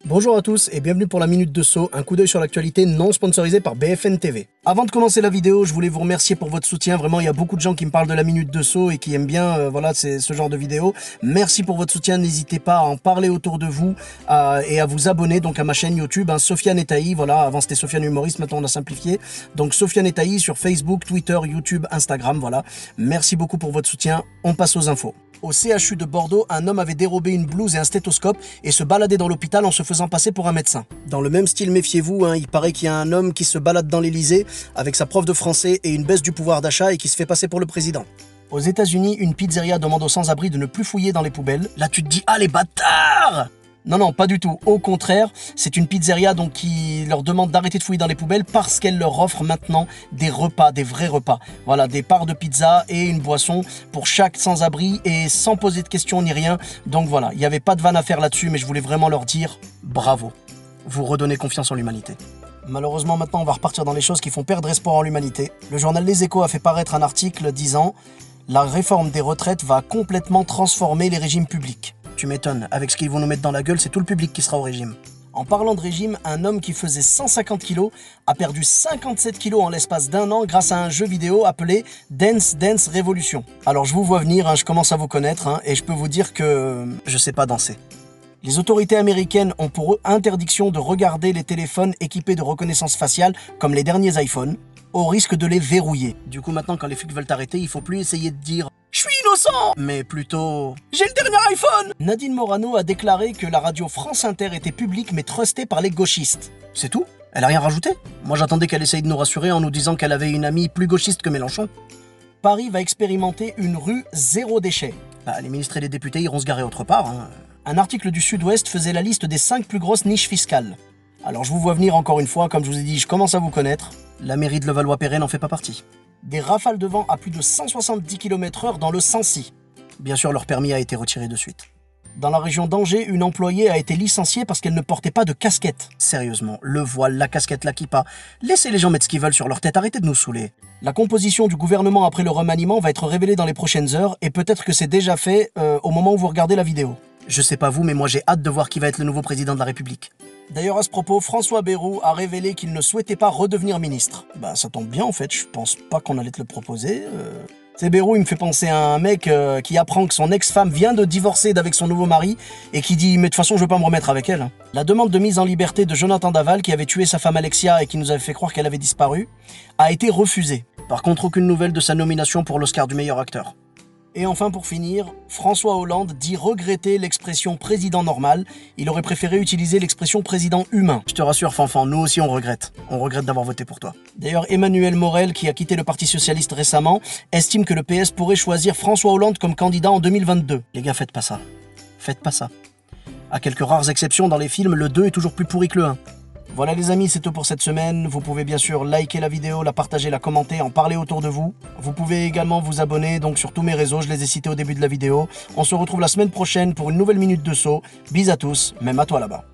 Bonjour à tous et bienvenue pour la Minute de Saut, un coup d'œil sur l'actualité non sponsorisé par BFM TV. Avant de commencer la vidéo, je voulais vous remercier pour votre soutien. Vraiment, il y a beaucoup de gens qui me parlent de la Minute de Saut et qui aiment bien voilà, ce genre de vidéo. Merci pour votre soutien. N'hésitez pas à en parler autour de vous et à vous abonner donc à ma chaîne YouTube, Sofiane et Taï. Voilà, avant c'était Sofiane Humoriste, maintenant on a simplifié. Donc Sofiane et Taï sur Facebook, Twitter, YouTube, Instagram. Voilà. Merci beaucoup pour votre soutien. On passe aux infos. Au CHU de Bordeaux, un homme avait dérobé une blouse et un stéthoscope et se baladait dans l'hôpital en se faisant passer pour un médecin. Dans le même style, méfiez-vous, il paraît qu'il y a un homme qui se balade dans l'Elysée avec sa prof de français et une baisse du pouvoir d'achat et qui se fait passer pour le président. Aux États-Unis, une pizzeria demande aux sans-abri de ne plus fouiller dans les poubelles. Là, tu te dis « Ah, les bâtards !» Non, pas du tout. Au contraire, c'est une pizzeria donc qui leur demande d'arrêter de fouiller dans les poubelles parce qu'elle leur offre maintenant des repas, des vrais repas. Voilà, des parts de pizza et une boisson pour chaque sans-abri et sans poser de questions ni rien. Donc voilà, il n'y avait pas de vanne à faire là-dessus, mais je voulais vraiment leur dire bravo. Vous redonnez confiance en l'humanité. Malheureusement, maintenant, on va repartir dans les choses qui font perdre espoir en l'humanité. Le journal Les Échos a fait paraître un article disant « La réforme des retraites va complètement transformer les régimes publics ». Tu m'étonnes, avec ce qu'ils vont nous mettre dans la gueule, c'est tout le public qui sera au régime. En parlant de régime, un homme qui faisait 150 kg a perdu 57 kg en l'espace d'un an grâce à un jeu vidéo appelé Dance Dance Revolution. Alors je vous vois venir, je commence à vous connaître et je peux vous dire que je sais pas danser. Les autorités américaines ont pour eux interdiction de regarder les téléphones équipés de reconnaissance faciale comme les derniers iPhones, au risque de les verrouiller. Du coup maintenant quand les flics veulent t'arrêter, il faut plus essayer de dire « Je suis innocent !» mais plutôt « J'ai le dernier iPhone !» Nadine Morano a déclaré que la radio France Inter était publique mais trustée par les gauchistes. C'est tout? Elle a rien rajouté? Moi j'attendais qu'elle essaye de nous rassurer en nous disant qu'elle avait une amie plus gauchiste que Mélenchon. Paris va expérimenter une rue zéro déchet. Les ministres et les députés iront se garer autre part. Un article du Sud-Ouest faisait la liste des 5 plus grosses niches fiscales. Alors je vous vois venir encore une fois, comme je vous ai dit, je commence à vous connaître. La mairie de Levallois-Perret n'en fait pas partie. Des rafales de vent à plus de 170 km/h dans le Sancy. Bien sûr, leur permis a été retiré de suite. Dans la région d'Angers, une employée a été licenciée parce qu'elle ne portait pas de casquette. Sérieusement, le voile, la casquette, la kippa. Laissez les gens mettre ce qu'ils veulent sur leur tête, arrêtez de nous saouler. La composition du gouvernement après le remaniement va être révélée dans les prochaines heures et peut-être que c'est déjà fait au moment où vous regardez la vidéo. Je sais pas vous, mais moi j'ai hâte de voir qui va être le nouveau président de la République. D'ailleurs, à ce propos, François Bayrou a révélé qu'il ne souhaitait pas redevenir ministre. Ça tombe bien en fait, je pense pas qu'on allait te le proposer. C'est Bayrou, il me fait penser à un mec qui apprend que son ex-femme vient de divorcer d'avec son nouveau mari et qui dit « mais de toute façon je veux pas me remettre avec elle ». La demande de mise en liberté de Jonathan Daval, qui avait tué sa femme Alexia et qui nous avait fait croire qu'elle avait disparu, a été refusée. Par contre, aucune nouvelle de sa nomination pour l'Oscar du meilleur acteur. Et enfin pour finir, François Hollande dit regretter l'expression président normal, il aurait préféré utiliser l'expression président humain. Je te rassure Fanfan, nous aussi on regrette d'avoir voté pour toi. D'ailleurs Emmanuel Morel, qui a quitté le Parti Socialiste récemment, estime que le PS pourrait choisir François Hollande comme candidat en 2022. Les gars, faites pas ça. Faites pas ça. À quelques rares exceptions, dans les films, le 2 est toujours plus pourri que le 1. Voilà les amis, c'est tout pour cette semaine. Vous pouvez bien sûr liker la vidéo, la partager, la commenter, en parler autour de vous. Vous pouvez également vous abonner donc sur tous mes réseaux, je les ai cités au début de la vidéo. On se retrouve la semaine prochaine pour une nouvelle Minute de Saut. Bis à tous, même à toi là-bas.